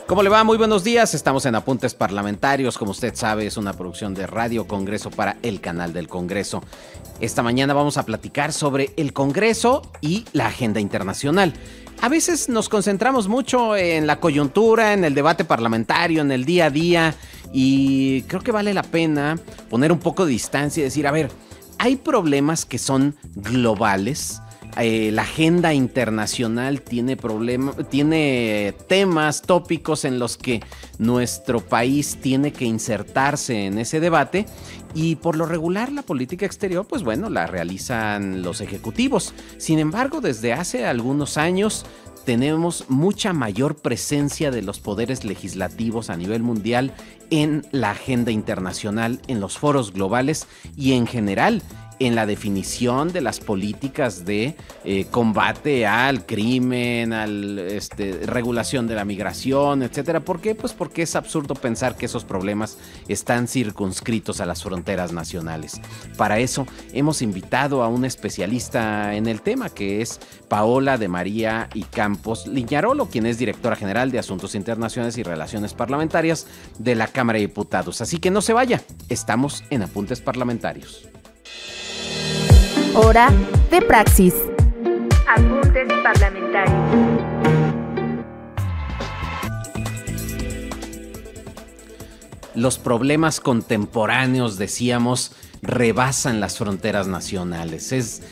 ¿Cómo le va? Muy buenos días. Estamos en Apuntes Parlamentarios. Como usted sabe, es una producción de Radio Congreso para el canal del Congreso. Esta mañana vamos a platicar sobre el Congreso y la agenda internacional. A veces nos concentramos mucho en la coyuntura, en el debate parlamentario, en el día a día, y creo que vale la pena poner un poco de distancia y decir, a ver, hay problemas que son globales. La agenda internacional tiene temas, tópicos en los que nuestro país tiene que insertarse en ese debate, y por lo regular la política exterior, pues bueno, la realizan los ejecutivos. Sin embargo, desde hace algunos años tenemos mucha mayor presencia de los poderes legislativos a nivel mundial en la agenda internacional, en los foros globales y en general en la definición de las políticas de combate al crimen, regulación de la migración, etcétera. ¿Por qué? Pues porque es absurdo pensar que esos problemas están circunscritos a las fronteras nacionales. Para eso hemos invitado a un especialista en el tema, que es Paola de María y Campos Liñarolo, quien es directora general de Asuntos Internacionales y Relaciones Parlamentarias de la Cámara de Diputados. Así que no se vaya, estamos en Apuntes Parlamentarios. Hora de praxis. Apuntes parlamentarios. Los problemas contemporáneos, decíamos, rebasan las fronteras nacionales.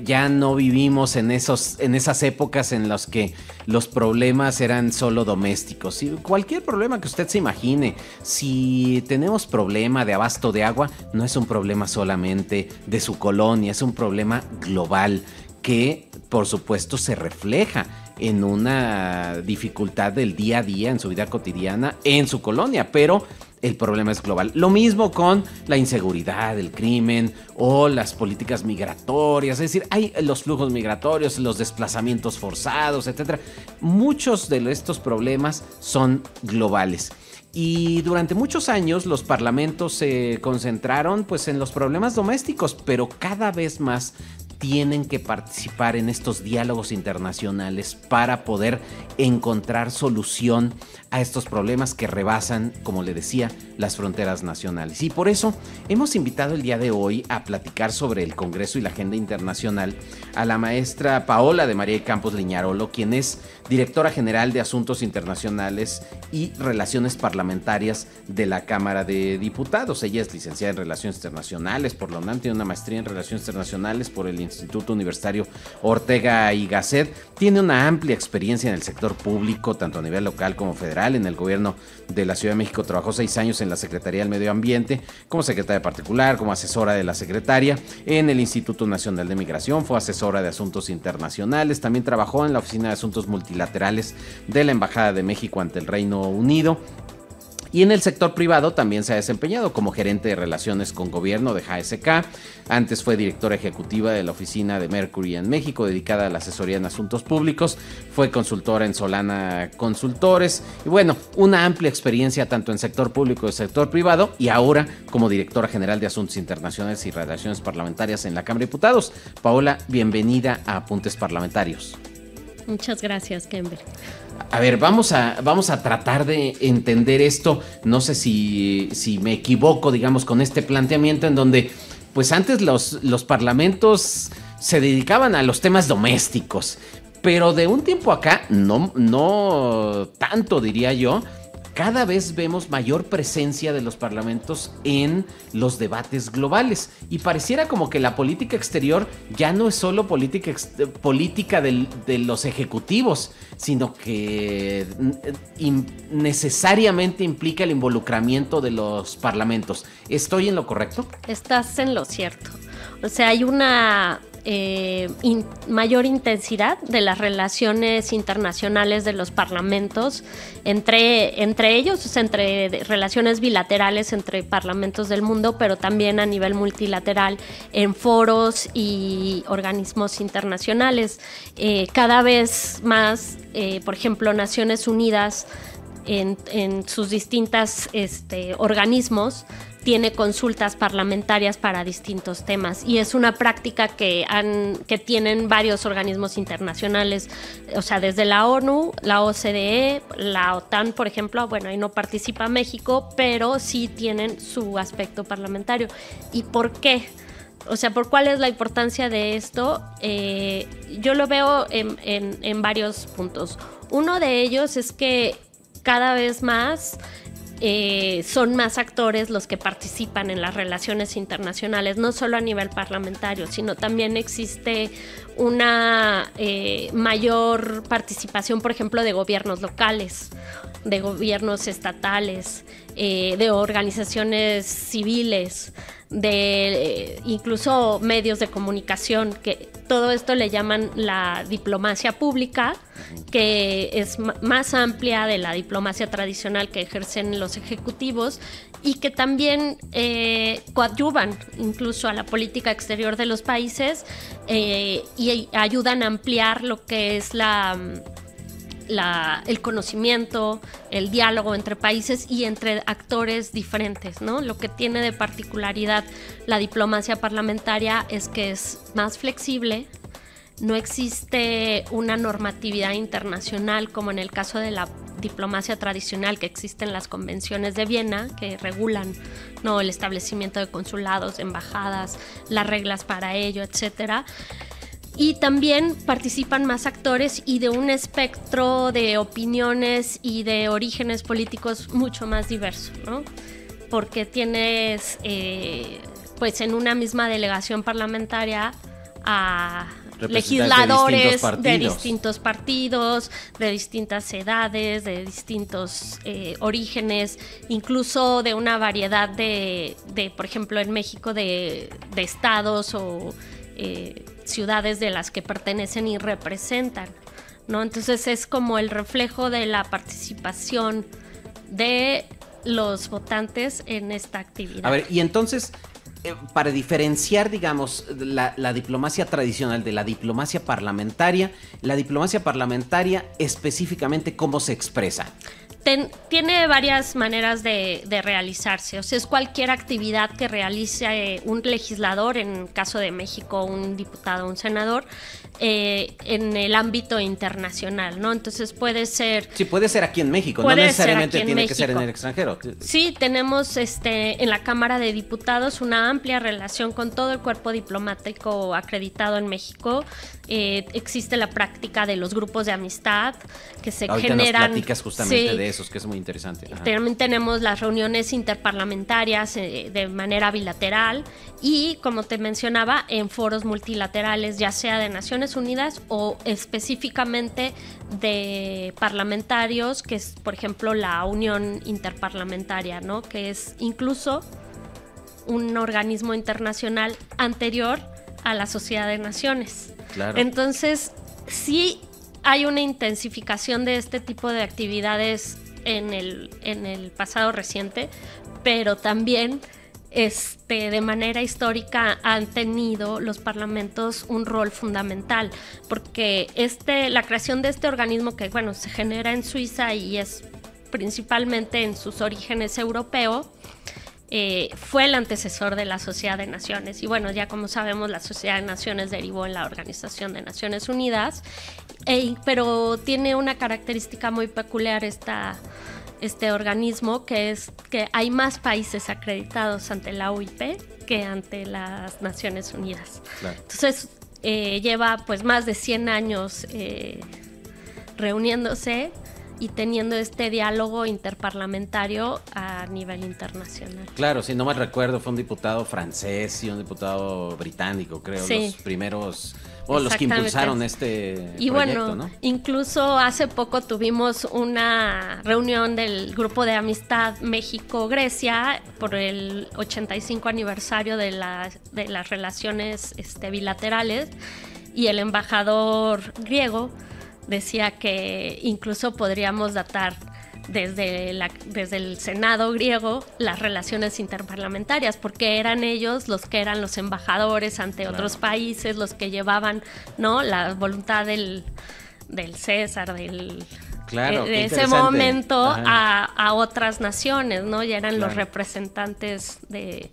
Ya no vivimos en esas épocas en las que los problemas eran solo domésticos. Cualquier problema que usted se imagine, si tenemos problema de abasto de agua, no es un problema solamente de su colonia, es un problema global que, por supuesto, se refleja en una dificultad del día a día, en su vida cotidiana, en su colonia, pero el problema es global. Lo mismo con la inseguridad, el crimen o las políticas migratorias. Es decir, hay los flujos migratorios, los desplazamientos forzados, etcétera. Muchos de estos problemas son globales. Y durante muchos años los parlamentos se concentraron pues en los problemas domésticos, pero cada vez más tienen que participar en estos diálogos internacionales para poder encontrar solución a estos problemas que rebasan, como le decía, las fronteras nacionales. Y por eso hemos invitado el día de hoy a platicar sobre el Congreso y la agenda internacional a la maestra Paola de María y Campos Liñarolo, quien es directora general de Asuntos Internacionales y Relaciones Parlamentarias de la Cámara de Diputados. Ella es licenciada en Relaciones Internacionales por la UNAM, tiene una maestría en Relaciones Internacionales por el Instituto Universitario Ortega y Gasset, tiene una amplia experiencia en el sector público, tanto a nivel local como federal. En el gobierno de la Ciudad de México trabajó 6 años en la Secretaría del Medio Ambiente, como secretaria particular, como asesora de la secretaria. En el Instituto Nacional de Migración fue asesora de Asuntos Internacionales. También trabajó en la Oficina de Asuntos Multilaterales de la Embajada de México ante el Reino Unido. Y en el sector privado también se ha desempeñado como gerente de relaciones con gobierno de GSK. Antes fue directora ejecutiva de la oficina de Mercury en México, dedicada a la asesoría en asuntos públicos. Fue consultora en Solana Consultores. Y bueno, una amplia experiencia tanto en sector público y sector privado. Y ahora como directora general de Asuntos Internacionales y Relaciones Parlamentarias en la Cámara de Diputados. Paola, bienvenida a Apuntes Parlamentarios. Muchas gracias, Kember. A ver, vamos a tratar de entender esto. No sé si me equivoco, digamos, con este planteamiento en donde, pues antes los parlamentos se dedicaban a los temas domésticos, pero de un tiempo acá, no tanto diría yo. Cada vez vemos mayor presencia de los parlamentos en los debates globales, y pareciera como que la política exterior ya no es solo política de los ejecutivos, sino que necesariamente implica el involucramiento de los parlamentos. ¿Estoy en lo correcto? Estás en lo cierto. O sea, hay una mayor intensidad de las relaciones internacionales de los parlamentos entre ellos, o sea, entre relaciones bilaterales entre parlamentos del mundo, pero también a nivel multilateral en foros y organismos internacionales. Cada vez más, por ejemplo, Naciones Unidas en sus distintas organismos tiene consultas parlamentarias para distintos temas y es una práctica que tienen varios organismos internacionales, o sea, desde la ONU, la OCDE, la OTAN, por ejemplo. Bueno, ahí no participa México, pero sí tienen su aspecto parlamentario. ¿Y por qué? O sea, ¿por cuál es la importancia de esto? Yo lo veo en varios puntos. Uno de ellos es que cada vez más son más actores los que participan en las relaciones internacionales, no solo a nivel parlamentario, sino también existe una mayor participación, por ejemplo, de gobiernos locales, de gobiernos estatales, de organizaciones civiles, de incluso medios de comunicación, que todo esto le llaman la diplomacia pública, que es más amplia de la diplomacia tradicional que ejercen los ejecutivos y que también coadyuvan incluso a la política exterior de los países y ayudan a ampliar lo que es el conocimiento, el diálogo entre países y entre actores diferentes, ¿no? Lo que tiene de particularidad la diplomacia parlamentaria es que es más flexible, no existe una normatividad internacional como en el caso de la diplomacia tradicional, que existen las convenciones de Viena que regulan, ¿no?, el establecimiento de consulados, embajadas, las reglas para ello, etcétera. Y también participan más actores y de un espectro de opiniones y de orígenes políticos mucho más diverso, ¿no? Porque tienes, pues en una misma delegación parlamentaria a legisladores de distintos partidos, de distintas edades, de distintos orígenes, incluso de una variedad de por ejemplo, en México, de estados o ciudades de las que pertenecen y representan, ¿no? Entonces es como el reflejo de la participación de los votantes en esta actividad. A ver, y entonces, para diferenciar, digamos, la diplomacia tradicional de la diplomacia parlamentaria específicamente, ¿cómo se expresa? Tiene varias maneras de realizarse. O sea, es cualquier actividad que realice un legislador, en caso de México, un diputado, un senador, en el ámbito internacional, ¿no? Entonces puede ser... Sí, puede ser aquí en México, no necesariamente tiene que ser en el extranjero. Sí, tenemos en la Cámara de Diputados una amplia relación con todo el cuerpo diplomático acreditado en México. Existe la práctica de los grupos de amistad que se Ahorita generan... nos platicas justamente sí, de esos, que es muy interesante. Ajá. También tenemos las reuniones interparlamentarias de manera bilateral y, como te mencionaba, en foros multilaterales, ya sea de Naciones Unidas o específicamente de parlamentarios, que es, por ejemplo, la Unión Interparlamentaria, ¿no?, que es incluso un organismo internacional anterior a la Sociedad de Naciones. Claro. Entonces, sí hay una intensificación de este tipo de actividades en el pasado reciente, pero también de manera histórica han tenido los parlamentos un rol fundamental, porque la creación de este organismo, que bueno, se genera en Suiza y es principalmente en sus orígenes europeo, fue el antecesor de la Sociedad de Naciones. Y bueno, ya como sabemos, la Sociedad de Naciones derivó en la Organización de Naciones Unidas, pero tiene una característica muy peculiar este organismo, que es que hay más países acreditados ante la OIP que ante las Naciones Unidas. Claro. Entonces lleva pues más de 100 años reuniéndose y teniendo este diálogo interparlamentario a nivel internacional. Claro, si no mal recuerdo, fue un diputado francés y un diputado británico, creo, sí, los primeros, los que impulsaron este y proyecto, bueno, ¿no? Incluso hace poco tuvimos una reunión del Grupo de Amistad México-Grecia por el 85 aniversario de las relaciones bilaterales, y el embajador griego decía que incluso podríamos datar desde el Senado griego las relaciones interparlamentarias, porque eran ellos los que eran los embajadores ante otros países, los que llevaban, ¿no?, la voluntad del César, Claro, de ese momento a otras naciones, ¿no? Ya eran los representantes de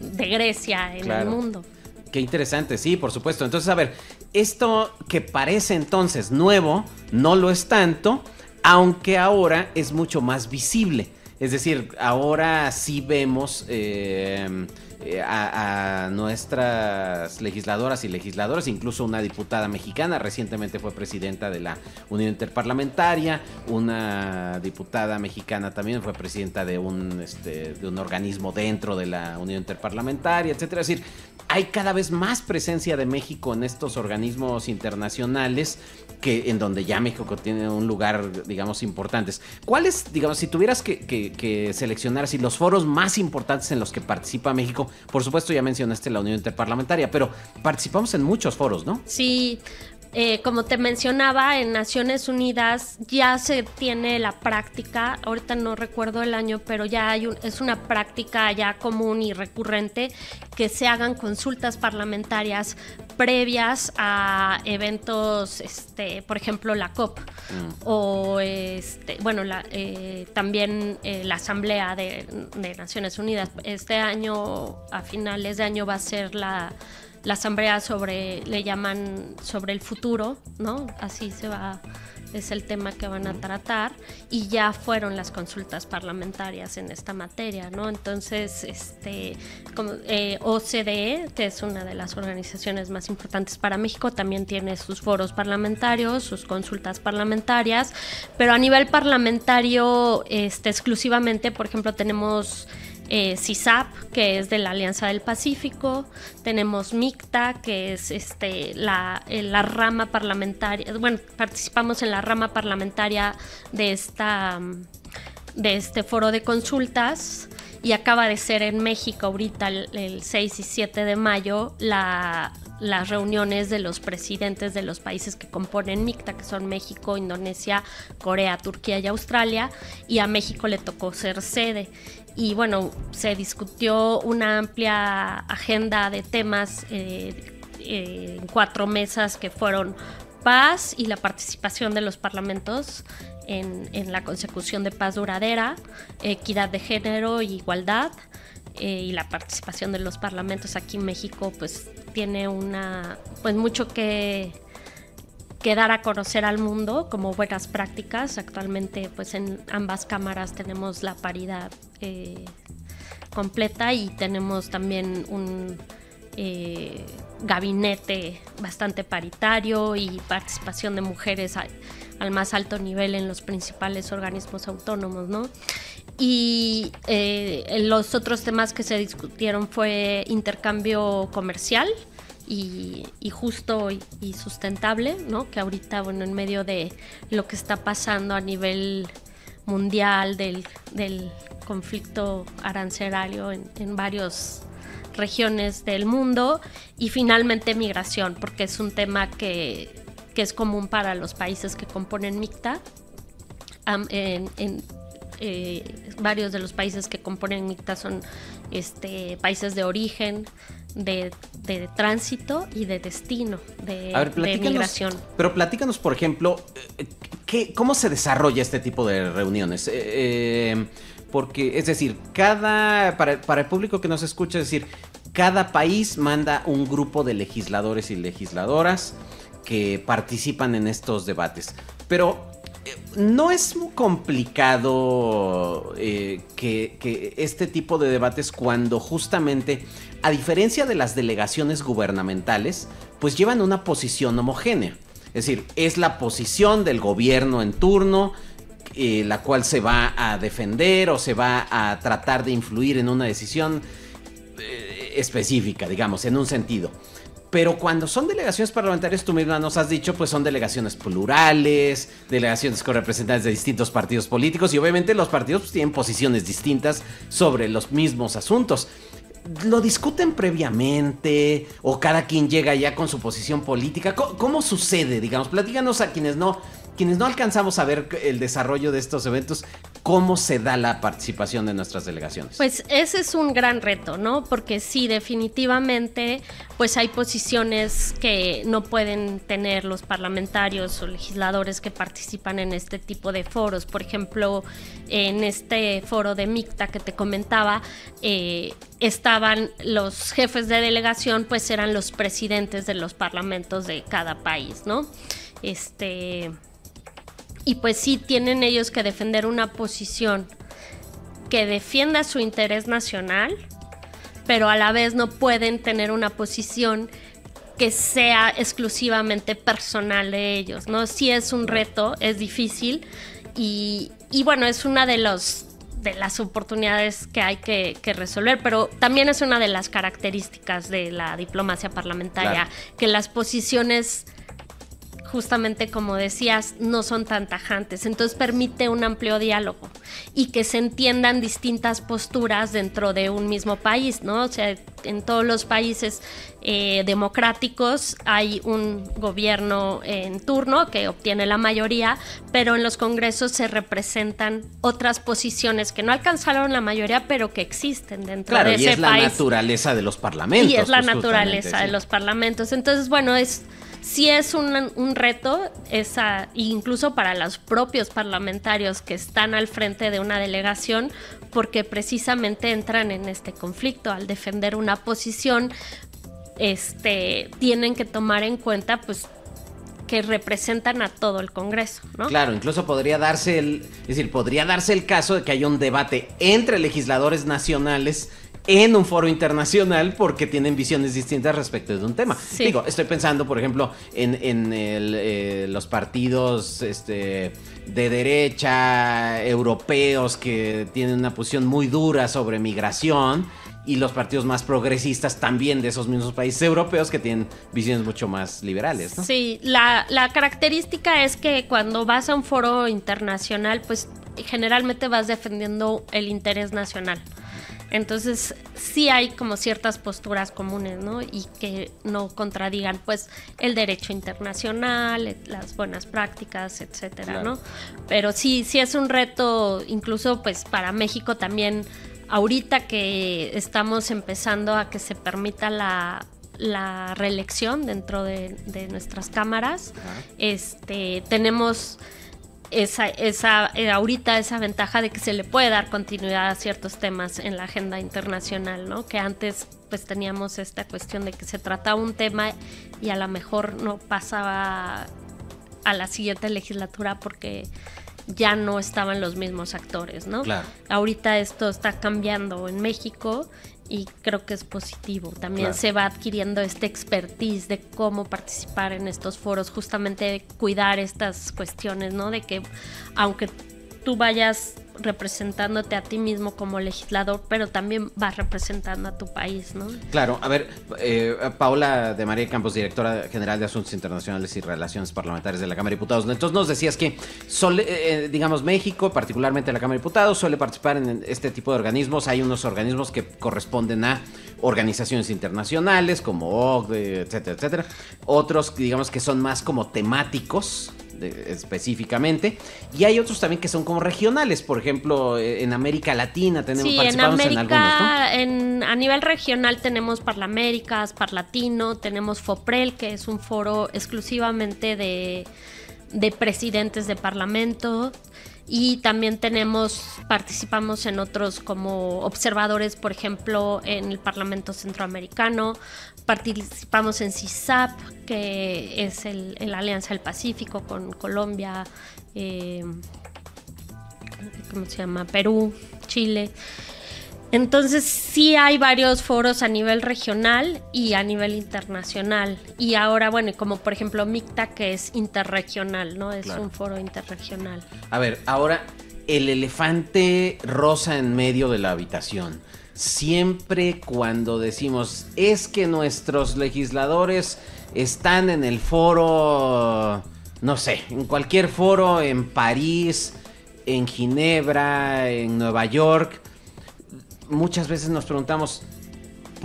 Grecia en el mundo. Qué interesante, sí, por supuesto. Entonces, a ver, esto que parece entonces nuevo, no lo es tanto, aunque ahora es mucho más visible. Es decir, ahora sí vemos a nuestras legisladoras y legisladores, incluso una diputada mexicana, recientemente fue presidenta de la Unión Interparlamentaria, una diputada mexicana también fue presidenta de un organismo dentro de la Unión Interparlamentaria, etcétera. Es decir, hay cada vez más presencia de México en estos organismos internacionales en donde ya México tiene un lugar, digamos, importantes. ¿Cuáles, digamos, si tuvieras que seleccionar así los foros más importantes en los que participa México? Por supuesto, ya mencionaste la Unión Interparlamentaria, pero participamos en muchos foros, ¿no? Sí. Como te mencionaba, en Naciones Unidas ya se tiene la práctica, ahorita no recuerdo el año, pero ya es una práctica ya común y recurrente que se hagan consultas parlamentarias previas a eventos, por ejemplo, la COP o también la Asamblea de Naciones Unidas. Este año, a finales de año, va a ser la asamblea le llaman sobre el futuro, ¿no? Así es el tema que van a tratar, y ya fueron las consultas parlamentarias en esta materia, ¿no? Entonces, OCDE, que es una de las organizaciones más importantes para México, también tiene sus foros parlamentarios, sus consultas parlamentarias, pero a nivel parlamentario, exclusivamente, por ejemplo, tenemos CISAP, que es de la Alianza del Pacífico, tenemos MICTA, que es la rama parlamentaria, bueno, participamos en la rama parlamentaria de este foro de consultas, y acaba de ser en México ahorita el 6 y 7 de mayo las reuniones de los presidentes de los países que componen MICTA, que son México, Indonesia, Corea, Turquía y Australia, y a México le tocó ser sede. Y bueno, se discutió una amplia agenda de temas en 4 mesas que fueron paz y la participación de los parlamentos en la consecución de paz duradera, equidad de género e igualdad, y la participación de los parlamentos. Aquí en México pues tiene mucho que dar a conocer al mundo como buenas prácticas. Actualmente pues en ambas cámaras tenemos la paridad completa, y tenemos también un gabinete bastante paritario y participación de mujeres al más alto nivel en los principales organismos autónomos, ¿no? Y los otros temas que se discutieron fue intercambio comercial y justo y sustentable, ¿no? Que ahorita, bueno, en medio de lo que está pasando a nivel mundial del conflicto arancelario en varias regiones del mundo, y finalmente migración, porque es un tema que es común para los países que componen MICTA. Varios de los países que componen MICTA son países de origen, de tránsito y de destino de migración. Pero platícanos, por ejemplo, ¿cómo se desarrolla este tipo de reuniones? Porque, es decir, para el público que nos escucha, es decir, cada país manda un grupo de legisladores y legisladoras que participan en estos debates. Pero no es muy complicado que este tipo de debates, cuando justamente, a diferencia de las delegaciones gubernamentales, pues llevan una posición homogénea. Es decir, es la posición del gobierno en turno, la cual se va a defender o se va a tratar de influir en una decisión específica, digamos, en un sentido. Pero cuando son delegaciones parlamentarias, tú misma nos has dicho, pues son delegaciones plurales, delegaciones con representantes de distintos partidos políticos, y obviamente los partidos pues tienen posiciones distintas sobre los mismos asuntos. ¿Lo discuten previamente o cada quien llega ya con su posición política? ¿Cómo sucede? Digamos, platícanos a quienes no quienes no alcanzamos a ver el desarrollo de estos eventos, ¿cómo se da la participación de nuestras delegaciones? Pues ese es un gran reto, ¿no? Porque sí, definitivamente, pues hay posiciones que no pueden tener los parlamentarios o legisladores que participan en este tipo de foros. Por ejemplo, en este foro de MICTA que te comentaba, estaban los jefes de delegación, pues eran los presidentes de los parlamentos de cada país, ¿no? Y pues sí tienen ellos que defender una posición que defienda su interés nacional, pero a la vez no pueden tener una posición que sea exclusivamente personal de ellos, ¿no? Sí es un reto, es difícil y bueno, es una de las oportunidades que hay que resolver, pero también es una de las características de la diplomacia parlamentaria, que las posiciones, justamente como decías, no son tan tajantes, entonces permite un amplio diálogo y que se entiendan distintas posturas dentro de un mismo país, ¿no? O sea, en todos los países democráticos hay un gobierno en turno que obtiene la mayoría, pero en los congresos se representan otras posiciones que no alcanzaron la mayoría, pero que existen dentro de ese país. Claro, y es la naturaleza de los parlamentos. Y es la naturaleza de los parlamentos. Entonces, bueno, sí es un reto, incluso para los propios parlamentarios que están al frente de una delegación, porque precisamente entran en este conflicto. Al defender una posición, tienen que tomar en cuenta, pues, que representan a todo el Congreso, ¿no? Claro, incluso podría darse el caso de que haya un debate entre legisladores nacionales en un foro internacional porque tienen visiones distintas respecto de un tema. Sí. Digo, estoy pensando, por ejemplo, en los partidos de derecha europeos que tienen una posición muy dura sobre migración, y los partidos más progresistas también de esos mismos países europeos que tienen visiones mucho más liberales, ¿no? Sí, la característica es que cuando vas a un foro internacional, pues generalmente vas defendiendo el interés nacional. Entonces sí hay como ciertas posturas comunes, ¿no? Y que no contradigan, pues, el derecho internacional, las buenas prácticas, etcétera, claro, ¿no? Pero sí es un reto, incluso pues para México también, ahorita que estamos empezando a que se permita la reelección dentro de nuestras cámaras, tenemos ahorita esa ventaja de que se le puede dar continuidad a ciertos temas en la agenda internacional, ¿no? Que antes pues teníamos esta cuestión de que se trataba un tema y a lo mejor no pasaba a la siguiente legislatura porque ya no estaban los mismos actores, ¿no? Claro. Ahorita esto está cambiando en México y creo que es positivo. También claro, se va adquiriendo este expertise de cómo participar en estos foros, justamente cuidar estas cuestiones, ¿no? De que aunque tú vayas representándote a ti mismo como legislador, pero también vas representando a tu país, ¿no? Claro, a ver, Paola de María Campos, directora general de Asuntos Internacionales y Relaciones Parlamentarias de la Cámara de Diputados. Entonces nos decías que, digamos, México, particularmente la Cámara de Diputados, suele participar en este tipo de organismos. Hay unos organismos que corresponden a organizaciones internacionales como OCDE, etcétera, etcétera. Otros, digamos, que son más como temáticos, específicamente, y hay otros también que son como regionales. Por ejemplo, en América Latina participamos en algunos, ¿no? A nivel regional tenemos Parlaméricas, Parlatino, tenemos FOPREL, que es un foro exclusivamente de presidentes de parlamento, y también participamos en otros como observadores, por ejemplo, en el Parlamento Centroamericano. Participamos en CISAP, que es la Alianza del Pacífico con Colombia, ¿cómo se llama? Perú, Chile. Entonces sí hay varios foros a nivel regional y a nivel internacional. Y ahora, bueno, como por ejemplo MICTA, que es interregional, ¿no? Es claro, un foro interregional. A ver, ahora el elefante rosa en medio de la habitación. Siempre cuando decimos es que nuestros legisladores están en el foro, no sé, en cualquier foro, en París, en Ginebra, en Nueva York, muchas veces nos preguntamos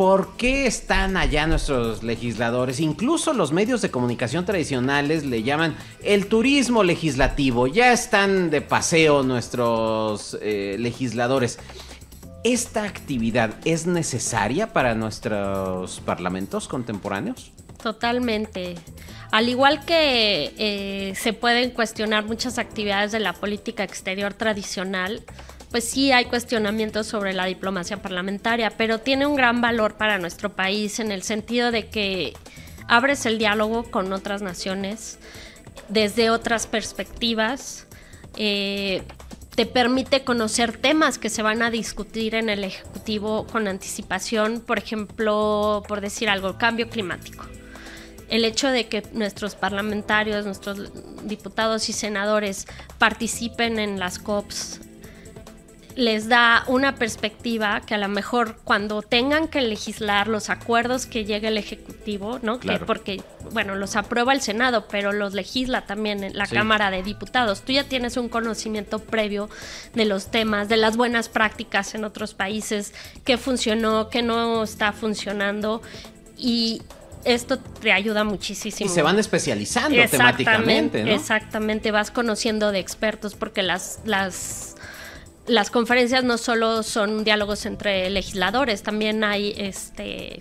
¿por qué están allá nuestros legisladores? Incluso los medios de comunicación tradicionales le llaman el turismo legislativo. Ya están de paseo nuestros legisladores. ¿Esta actividad es necesaria para nuestros parlamentos contemporáneos? Totalmente. Al igual que se pueden cuestionar muchas actividades de la política exterior tradicional, pues sí hay cuestionamientos sobre la diplomacia parlamentaria, pero tiene un gran valor para nuestro país en el sentido de que abres el diálogo con otras naciones desde otras perspectivas, te permite conocer temas que se van a discutir en el Ejecutivo con anticipación, por ejemplo, por decir algo, cambio climático. El hecho de que nuestros parlamentarios, nuestros diputados y senadores participen en las COPs les da una perspectiva que a lo mejor cuando tengan que legislar los acuerdos que llegue el Ejecutivo, ¿no? Claro. Porque, bueno, los aprueba el Senado, pero los legisla también en la Cámara de Diputados. Tú ya tienes un conocimiento previo de los temas, de las buenas prácticas en otros países, qué funcionó, qué no está funcionando, y esto te ayuda muchísimo. Y se van especializando temáticamente, ¿no? Exactamente, vas conociendo de expertos porque las conferencias no solo son diálogos entre legisladores, también hay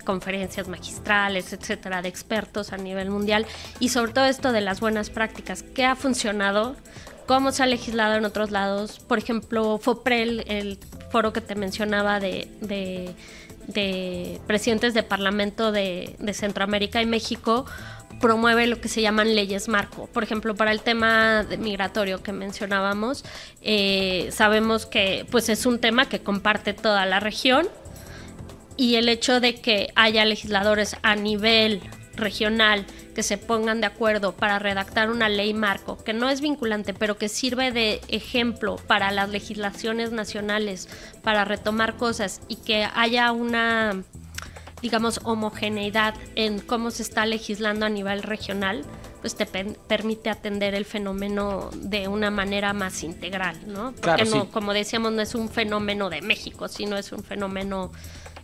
conferencias magistrales, etcétera, de expertos a nivel mundial, y sobre todo esto de las buenas prácticas, qué ha funcionado, cómo se ha legislado en otros lados. Por ejemplo, FOPREL, el foro que te mencionaba de presidentes de parlamento de Centroamérica y México, promueve lo que se llaman leyes marco. Por ejemplo, para el tema migratorio que mencionábamos, sabemos que pues es un tema que comparte toda la región, y el hecho de que haya legisladores a nivel regional que se pongan de acuerdo para redactar una ley marco que no es vinculante, pero que sirve de ejemplo para las legislaciones nacionales, para retomar cosas, y que haya una, digamos, homogeneidad en cómo se está legislando a nivel regional, pues te permite atender el fenómeno de una manera más integral, ¿no? Porque claro, no, sí. como decíamos, no es un fenómeno de México, sino es un fenómeno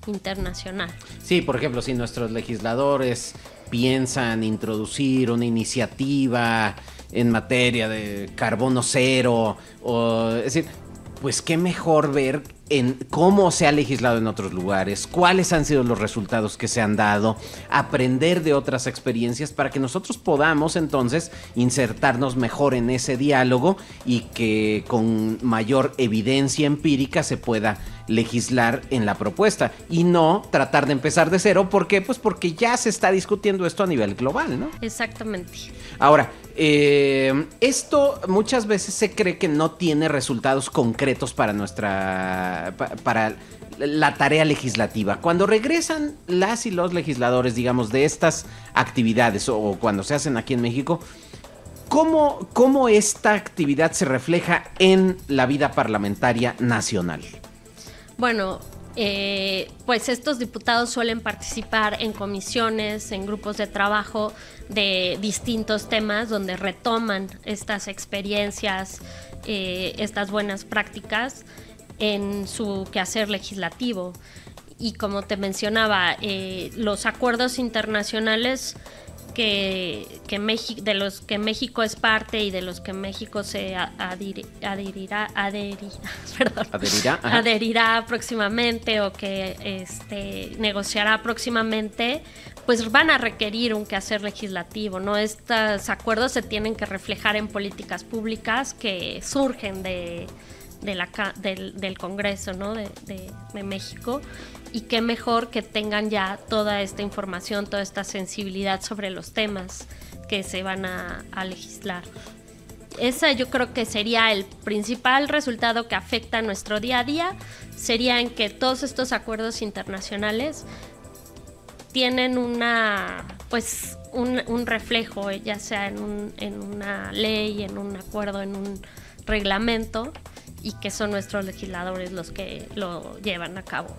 internacional. Sí, por ejemplo, si nuestros legisladores piensan introducir una iniciativa en materia de carbono cero, es decir, pues qué mejor ver en cómo se ha legislado en otros lugares, cuáles han sido los resultados que se han dado, aprender de otras experiencias para que nosotros podamos entonces insertarnos mejor en ese diálogo y que con mayor evidencia empírica se pueda legislar en la propuesta y no tratar de empezar de cero. ¿Por qué? Pues porque ya se está discutiendo esto a nivel global, ¿no? Exactamente. Ahora, esto muchas veces se cree que no tiene resultados concretos para para la tarea legislativa. Cuando regresan las y los legisladores, digamos, de estas actividades o cuando se hacen aquí en México, ¿cómo esta actividad se refleja en la vida parlamentaria nacional? Bueno, pues estos diputados suelen participar en comisiones, en grupos de trabajo de distintos temas donde retoman estas experiencias, estas buenas prácticas en su quehacer legislativo. Y como te mencionaba, los acuerdos internacionales de los que México es parte y de los que México se adherirá próximamente, o que negociará próximamente, pues van a requerir un quehacer legislativo, ¿no? Estos acuerdos se tienen que reflejar en políticas públicas que surgen del Congreso, ¿no? de México. Y qué mejor que tengan ya toda esta información, toda esta sensibilidad sobre los temas que se van a legislar. Esa yo creo que sería el principal resultado que afecta a nuestro día a día, sería en que todos estos acuerdos internacionales tienen un reflejo, ya sea en una ley, en un acuerdo, en un reglamento, y que son nuestros legisladores los que lo llevan a cabo.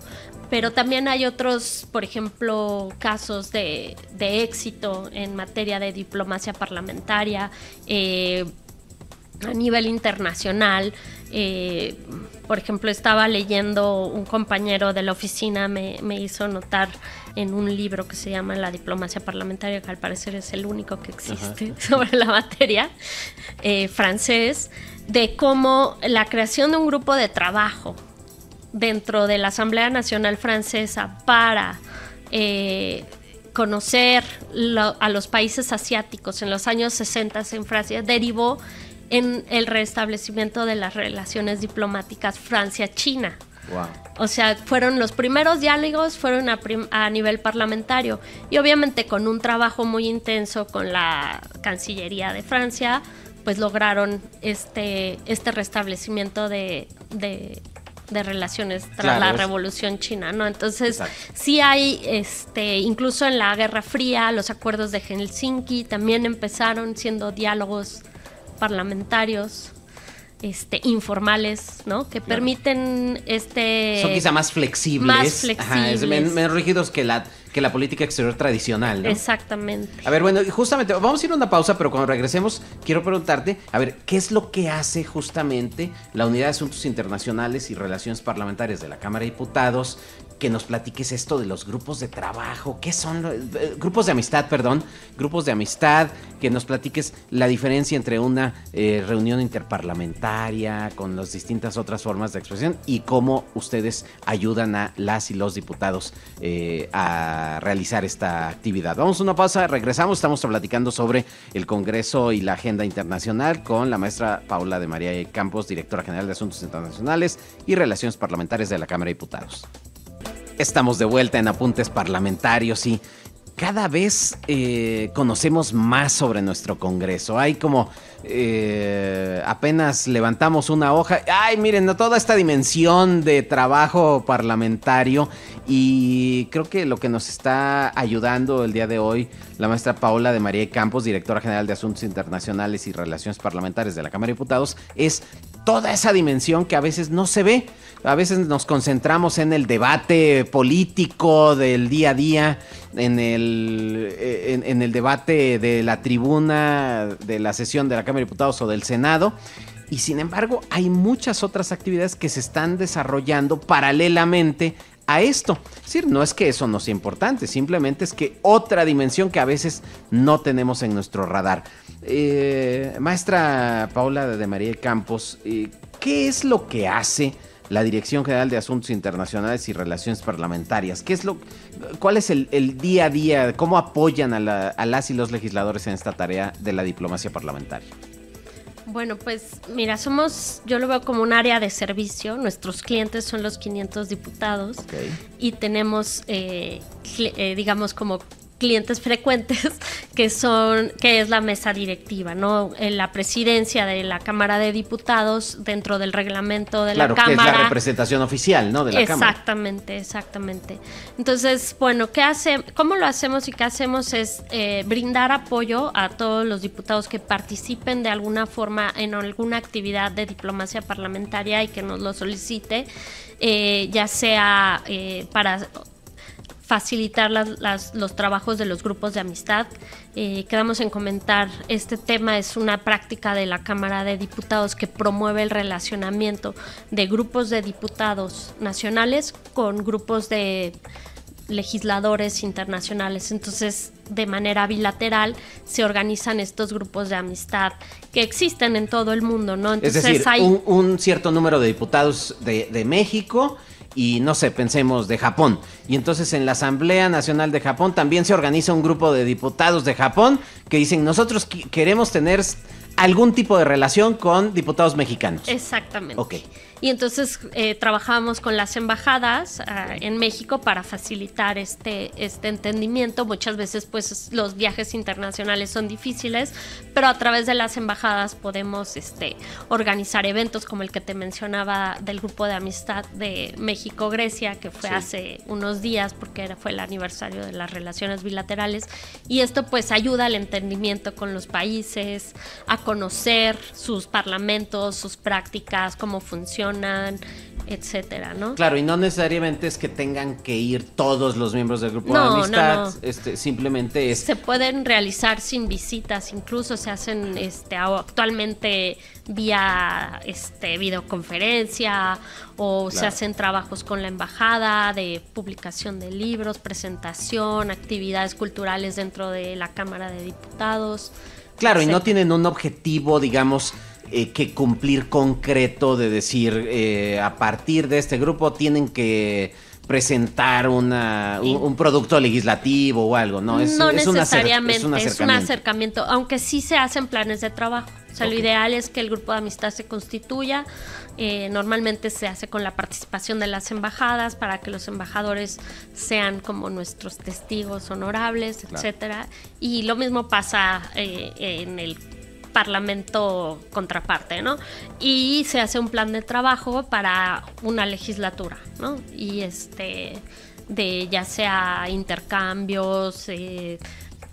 Pero también hay otros, por ejemplo, casos de éxito en materia de diplomacia parlamentaria. a nivel internacional. Por ejemplo, estaba leyendo, un compañero de la oficina me hizo notar en un libro que se llama La diplomacia parlamentaria, que al parecer es el único que existe sobre la materia, francés, de cómo la creación de un grupo de trabajo dentro de la Asamblea Nacional Francesa para conocer a los países asiáticos en los años 60 en Francia derivó en el restablecimiento de las relaciones diplomáticas Francia-China. Wow. O sea, fueron los primeros diálogos, fueron a nivel parlamentario, y obviamente con un trabajo muy intenso con la Cancillería de Francia, pues lograron este restablecimiento de relaciones tras la Revolución China, ¿no? Entonces, sí hay, incluso en la Guerra Fría, los acuerdos de Helsinki también empezaron siendo diálogos parlamentarios, informales, ¿no? Que permiten son quizá más flexibles. Menos rígidos que la política exterior tradicional, ¿no? Exactamente. A ver, bueno, justamente, vamos a ir a una pausa, pero cuando regresemos, quiero preguntarte, a ver, ¿qué es lo que hace justamente la Unidad de Asuntos Internacionales y Relaciones Parlamentarias de la Cámara de Diputados? Que nos platiques esto de los grupos de trabajo, ¿qué son? Grupos de amistad, que nos platiques la diferencia entre una reunión interparlamentaria con las distintas otras formas de expresión y cómo ustedes ayudan a las y los diputados a realizar esta actividad. Vamos a una pausa, regresamos, estamos platicando sobre el Congreso y la agenda internacional con la maestra Paula de María Campos, directora general de Asuntos Internacionales y Relaciones Parlamentarias de la Cámara de Diputados. Estamos de vuelta en Apuntes Parlamentarios y cada vez conocemos más sobre nuestro Congreso. Hay como apenas levantamos una hoja. ¡Ay, miren! Toda esta dimensión de trabajo parlamentario. Y creo que lo que nos está ayudando el día de hoy la maestra Paula de María Campos, directora general de Asuntos Internacionales y Relaciones Parlamentarias de la Cámara de Diputados, es toda esa dimensión que a veces no se ve. A veces nos concentramos en el debate político del día a día, en el debate de la tribuna de la sesión de la Cámara de Diputados o del Senado. Y sin embargo, hay muchas otras actividades que se están desarrollando paralelamente a esto. Es decir, no es que eso no sea importante, simplemente es que otra dimensión que a veces no tenemos en nuestro radar. Maestra Paula de María Campos, ¿qué es lo que hace la Dirección General de Asuntos Internacionales y Relaciones Parlamentarias? ¿Cuál es el día a día? ¿Cómo apoyan a las y los legisladores en esta tarea de la diplomacia parlamentaria? Bueno, pues mira, yo lo veo como un área de servicio. Nuestros clientes son los 500 diputados, y tenemos, digamos, como clientes frecuentes que es la mesa directiva, ¿no? En la presidencia de la Cámara de Diputados, dentro del reglamento de la Cámara. Claro, que es la representación oficial, ¿no? De la Cámara. Exactamente. Entonces, bueno, ¿cómo lo hacemos y qué hacemos? Es brindar apoyo a todos los diputados que participen de alguna forma en alguna actividad de diplomacia parlamentaria y que nos lo solicite, ya sea para facilitar los trabajos de los grupos de amistad. Quedamos en comentar, este tema es una práctica de la Cámara de Diputados que promueve el relacionamiento de grupos de diputados nacionales con grupos de legisladores internacionales. Entonces, de manera bilateral se organizan estos grupos de amistad que existen en todo el mundo, ¿no? Entonces, es decir, hay un cierto número de diputados de México y, no sé, pensemos de Japón. Y entonces en la Asamblea Nacional de Japón también se organiza un grupo de diputados de Japón que dicen, nosotros queremos tener algún tipo de relación con diputados mexicanos. Exactamente. Ok. Y entonces trabajamos con las embajadas en México para facilitar este entendimiento. Muchas veces pues los viajes internacionales son difíciles, pero a través de las embajadas podemos organizar eventos como el que te mencionaba del grupo de amistad de México-Grecia, que fue hace unos días porque fue el aniversario de las relaciones bilaterales. Y esto pues ayuda al entendimiento con los países, a conocer sus parlamentos, sus prácticas, cómo funcionan, etcétera, ¿no? Claro, y no necesariamente es que tengan que ir todos los miembros del grupo de amistad, simplemente es... Se pueden realizar sin visitas, incluso se hacen actualmente vía videoconferencia, o se hacen trabajos con la embajada de publicación de libros, presentación, actividades culturales dentro de la Cámara de Diputados. Claro, y no tienen un objetivo, digamos, que cumplir concreto de decir, a partir de este grupo tienen que presentar un producto legislativo o algo, ¿no? No necesariamente, es un acercamiento, aunque sí se hacen planes de trabajo. O sea, lo ideal es que el grupo de amistad se constituya. Normalmente se hace con la participación de las embajadas para que los embajadores sean como nuestros testigos honorables, etcétera. Y lo mismo pasa en el Parlamento contraparte, ¿no? Y se hace un plan de trabajo para una legislatura, ¿no? Y de ya sea intercambios,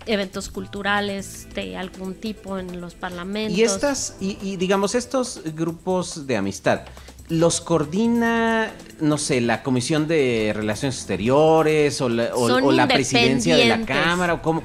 eventos culturales de algún tipo en los parlamentos. Y digamos, estos grupos de amistad, ¿los coordina, no sé, la Comisión de Relaciones Exteriores o la presidencia de la Cámara? ¿O cómo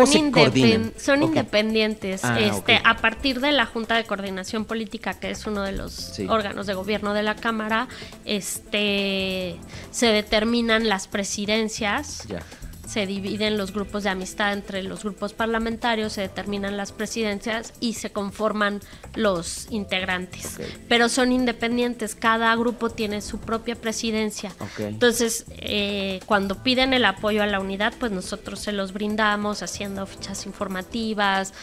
se coordinan? Son independientes. A partir de la Junta de Coordinación Política, que es uno de los órganos de gobierno de la Cámara, se determinan las presidencias. Ya. Se dividen los grupos de amistad entre los grupos parlamentarios, se determinan las presidencias y se conforman los integrantes. Pero son independientes, cada grupo tiene su propia presidencia. Entonces, cuando piden el apoyo a la unidad, pues nosotros se los brindamos haciendo fichas informativas,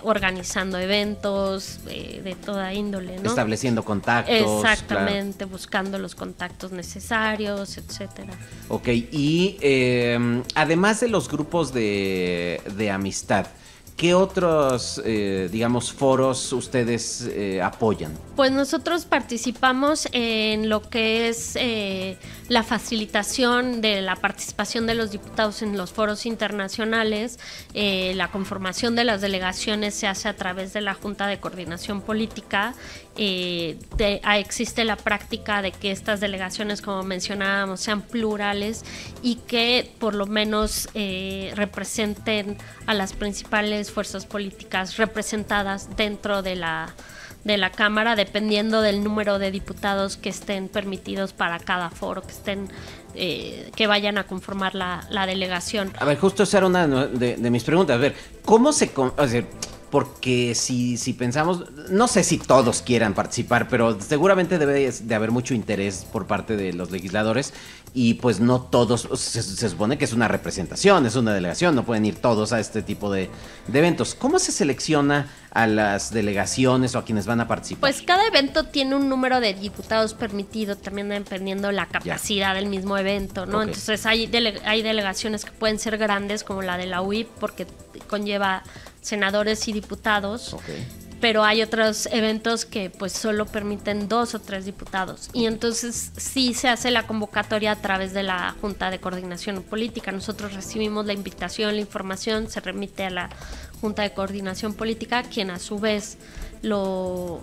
organizando eventos de toda índole, ¿no? Estableciendo contactos. Exactamente, buscando los contactos necesarios, etcétera. Ok, y además de los grupos de amistad, ¿qué otros, digamos, foros ustedes apoyan? Pues nosotros participamos en lo que es la facilitación de la participación de los diputados en los foros internacionales. La conformación de las delegaciones se hace a través de la Junta de Coordinación Política. Existe la práctica de que estas delegaciones, como mencionábamos, sean plurales y que por lo menos representen a las principales fuerzas políticas representadas dentro de la Cámara, dependiendo del número de diputados que estén permitidos para cada foro, que vayan a conformar la delegación. A ver, justo esa era una de mis preguntas. A ver, ¿cómo porque si pensamos, no sé si todos quieran participar, pero seguramente debe de haber mucho interés por parte de los legisladores y pues no todos, se supone que es una representación, es una delegación, no pueden ir todos a este tipo de eventos. ¿Cómo se selecciona a las delegaciones o a quienes van a participar? Pues cada evento tiene un número de diputados permitido, también dependiendo la capacidad del mismo evento, ¿no? Entonces hay delegaciones que pueden ser grandes, como la de la UIP, porque conlleva senadores y diputados, pero hay otros eventos que pues solo permiten 2 o 3 diputados, y entonces sí se hace la convocatoria a través de la Junta de Coordinación Política. Nosotros recibimos la invitación, la información se remite a la Junta de Coordinación Política, quien a su vez lo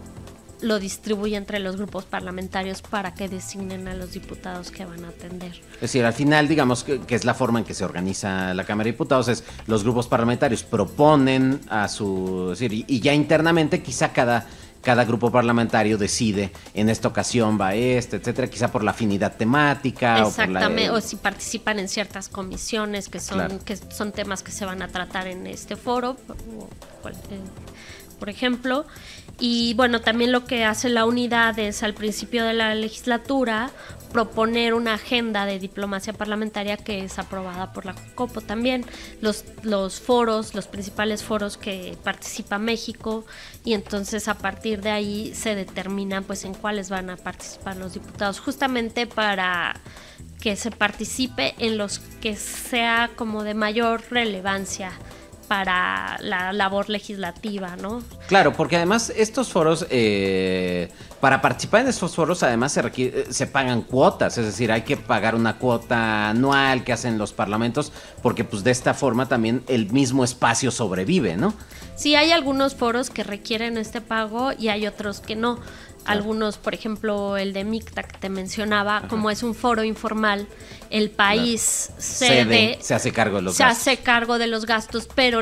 distribuye entre los grupos parlamentarios para que designen a los diputados que van a atender. Es decir, al final, digamos que es la forma en que se organiza la Cámara de Diputados, es los grupos parlamentarios proponen y ya internamente quizá cada grupo parlamentario decide, en esta ocasión va etcétera, quizá por la afinidad temática. Exactamente, o si participan en ciertas comisiones que son temas que se van a tratar en este foro, por ejemplo. Y bueno, también lo que hace la unidad es, al principio de la legislatura, proponer una agenda de diplomacia parlamentaria que es aprobada por la Jucopo también. Los foros, los principales foros que participa México, y entonces a partir de ahí se determinan pues en cuáles van a participar los diputados, justamente para que se participe en los que sea como de mayor relevancia para la labor legislativa, ¿no? Claro, porque además estos foros, para participar en estos foros además se pagan cuotas, es decir, hay que pagar una cuota anual que hacen los parlamentos, porque pues de esta forma también el mismo espacio sobrevive, ¿no? Sí, hay algunos foros que requieren este pago y hay otros que no. Algunos, por ejemplo, el de MICTA que te mencionaba, como es un foro informal, el país sede se hace cargo de los se gastos. hace cargo de los gastos, pero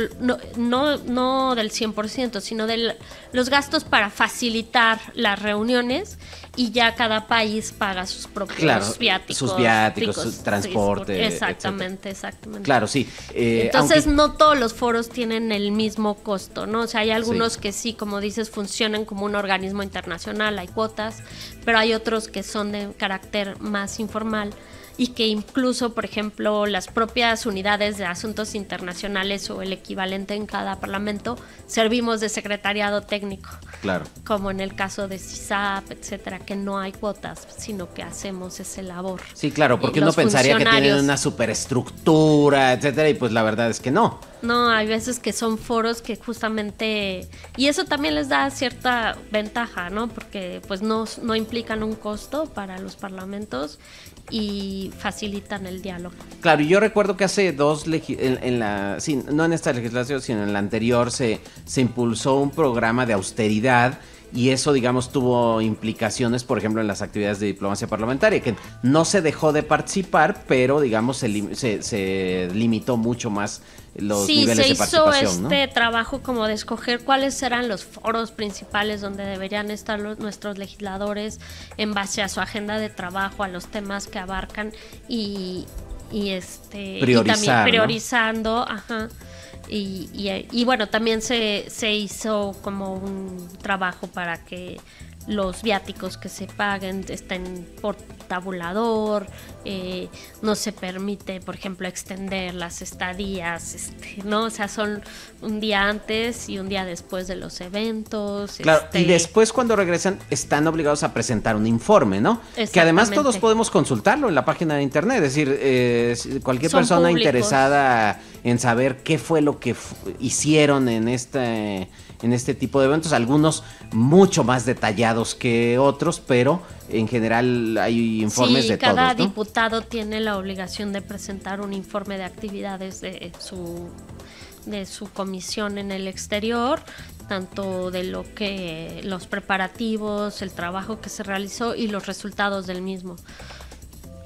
no del 100%, sino de los gastos para facilitar las reuniones, y ya cada país paga sus propios viáticos. Sus viáticos, su transporte. Exactamente. Claro, sí. Entonces, no todos los foros tienen el mismo costo, ¿no? O sea, hay algunos que sí, como dices, funcionan como un organismo internacional, hay cuotas, pero hay otros que son de carácter más informal, y que incluso, por ejemplo, las propias unidades de asuntos internacionales o el equivalente en cada parlamento servimos de secretariado técnico. Claro. Como en el caso de CISAP, etcétera, que no hay cuotas, sino que hacemos ese labor. Sí, claro, porque uno pensaría que tienen una superestructura, etcétera, y pues la verdad es que no. No, hay veces que son foros que justamente, y eso también les da cierta ventaja, ¿no? Porque pues no implican un costo para los parlamentos y facilitan el diálogo. Claro, y yo recuerdo que hace no en esta legislación, sino en la anterior, se impulsó un programa de austeridad, y eso, digamos, tuvo implicaciones, por ejemplo, en las actividades de diplomacia parlamentaria, que no se dejó de participar, pero, digamos, se limitó mucho más los niveles de participación. Sí, se hizo este trabajo como de escoger cuáles eran los foros principales donde deberían estar nuestros legisladores en base a su agenda de trabajo, a los temas que abarcan, y también priorizando, ¿no? Y bueno, también se hizo como un trabajo para que los viáticos que se paguen estén por tabulador, no se permite, por ejemplo, extender las estadías, ¿no? O sea, son un día antes y un día después de los eventos. Claro, y después cuando regresan están obligados a presentar un informe, ¿no? Que además todos podemos consultarlo en la página de internet, es decir, cualquier persona interesada en saber qué fue lo que hicieron en este tipo de eventos, algunos mucho más detallados que otros, pero en general hay informes de todos, ¿no? Cada diputado tiene la obligación de presentar un informe de actividades de su comisión en el exterior, tanto de los preparativos, el trabajo que se realizó y los resultados del mismo.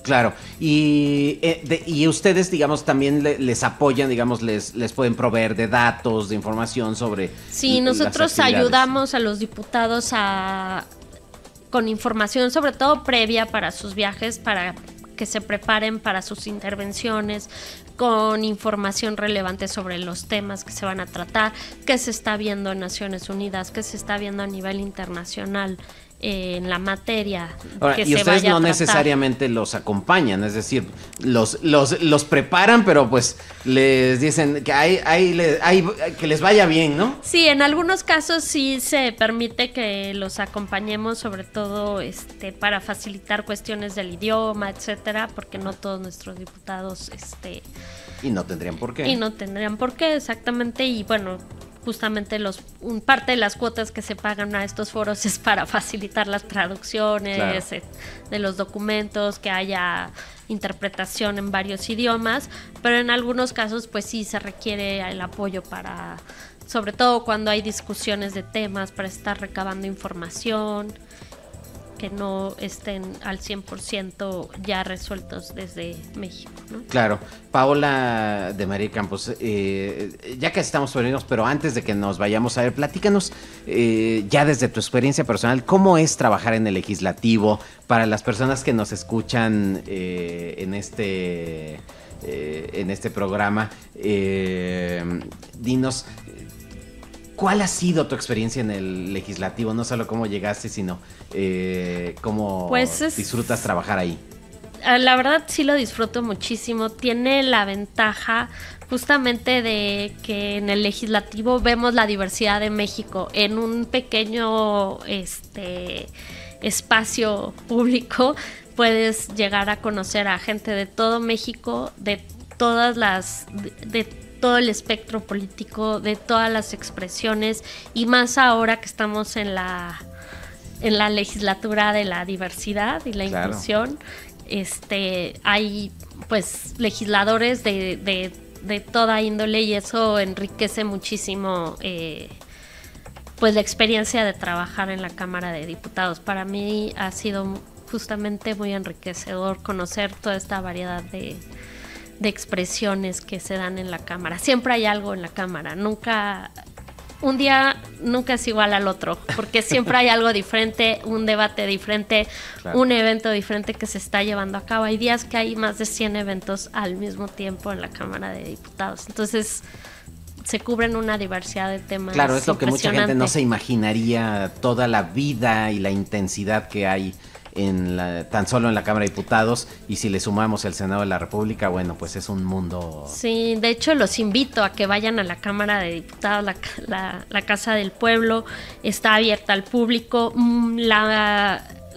Claro, y ustedes, digamos, también les apoyan, digamos, les pueden proveer de datos, de información sobre. Sí, nosotros ayudamos a los diputados con información, sobre todo previa para sus viajes, para que se preparen para sus intervenciones, con información relevante sobre los temas que se van a tratar, qué se está viendo en Naciones Unidas, qué se está viendo a nivel internacional en la materia. Ahora, que y se ustedes vaya no a tratar. necesariamente los acompañan, es decir, los preparan, pero pues les dicen que les vaya bien, ¿no? Sí, en algunos casos sí se permite que los acompañemos, sobre todo para facilitar cuestiones del idioma, etcétera, porque no todos nuestros diputados y no tendrían por qué. Y no tendrían por qué, exactamente, y bueno, justamente parte de las cuotas que se pagan a estos foros es para facilitar las traducciones, claro, de los documentos, que haya interpretación en varios idiomas, pero en algunos casos pues sí se requiere el apoyo sobre todo cuando hay discusiones de temas, para estar recabando información, que no estén al 100% ya resueltos desde México, ¿no? Claro. Paola de María Campos, ya que estamos perdidos, pero antes de que nos vayamos a ver, platícanos ya desde tu experiencia personal, ¿cómo es trabajar en el legislativo para las personas que nos escuchan en este programa? Dinos, ¿cuál ha sido tu experiencia en el legislativo? No solo cómo llegaste, sino cómo disfrutas trabajar ahí. La verdad sí lo disfruto muchísimo. Tiene la ventaja justamente de que en el legislativo vemos la diversidad de México en un pequeño espacio público. Puedes llegar a conocer a gente de todo México, de todo el espectro político, de todas las expresiones, y más ahora que estamos en la legislatura de la diversidad y la inclusión. Hay pues legisladores de toda índole, y eso enriquece muchísimo pues la experiencia de trabajar en la Cámara de Diputados. Para mí ha sido justamente muy enriquecedor conocer toda esta variedad de expresiones que se dan en la Cámara. Siempre hay algo en la Cámara, un día nunca es igual al otro, porque siempre hay algo diferente, un debate diferente, claro, un evento diferente que se está llevando a cabo. Hay días que hay más de 100 eventos al mismo tiempo en la Cámara de Diputados. Entonces se cubren una diversidad de temas. Claro, es lo que mucha gente no se imaginaría, toda la vida y la intensidad que hay tan solo en la Cámara de Diputados, y si le sumamos el Senado de la República, bueno, pues es un mundo. Sí, de hecho los invito a que vayan a la Cámara de Diputados, la Casa del Pueblo está abierta al público,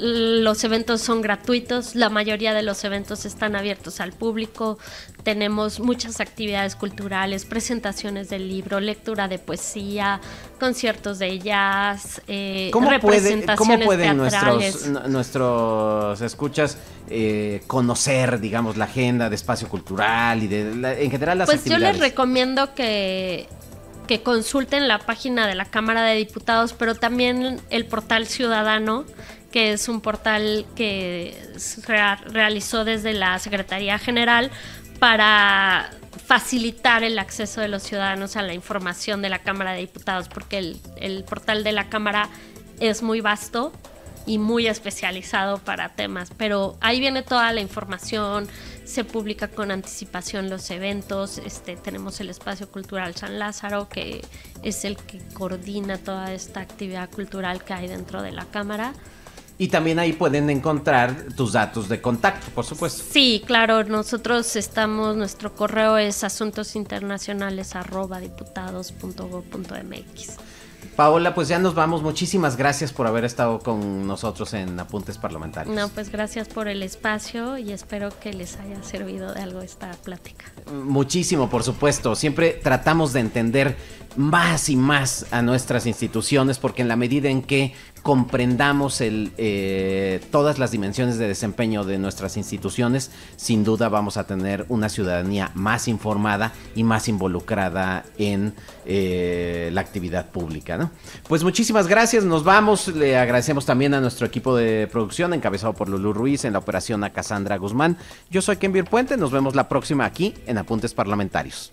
los eventos son gratuitos, la mayoría de los eventos están abiertos al público, tenemos muchas actividades culturales, presentaciones del libro, lectura de poesía, conciertos de jazz, representaciones teatrales. Nuestros escuchas conocer, digamos, la agenda de espacio cultural y en general las actividades? Pues yo les recomiendo que consulten la página de la Cámara de Diputados, pero también el portal Ciudadano, que es un portal que realizó desde la Secretaría General para facilitar el acceso de los ciudadanos a la información de la Cámara de Diputados, porque el portal de la Cámara es muy vasto y muy especializado para temas, pero ahí viene toda la información, se publica con anticipación los eventos, tenemos el Espacio Cultural San Lázaro, que es el que coordina toda esta actividad cultural que hay dentro de la Cámara. Y también ahí pueden encontrar tus datos de contacto, por supuesto. Sí, claro, nuestro correo es asuntosinternacionales@diputados.gov.mx. Paola, pues ya nos vamos. Muchísimas gracias por haber estado con nosotros en Apuntes Parlamentarios. No, pues gracias por el espacio y espero que les haya servido de algo esta plática. Muchísimo, por supuesto. Siempre tratamos de entender más y más a nuestras instituciones, porque en la medida en que comprendamos todas las dimensiones de desempeño de nuestras instituciones, sin duda vamos a tener una ciudadanía más informada y más involucrada en la actividad pública, ¿no? Pues muchísimas gracias, nos vamos. Le agradecemos también a nuestro equipo de producción encabezado por Lulú Ruiz, en la operación a Cassandra Guzmán. Yo soy Kenvir Puente, nos vemos la próxima aquí en Apuntes Parlamentarios.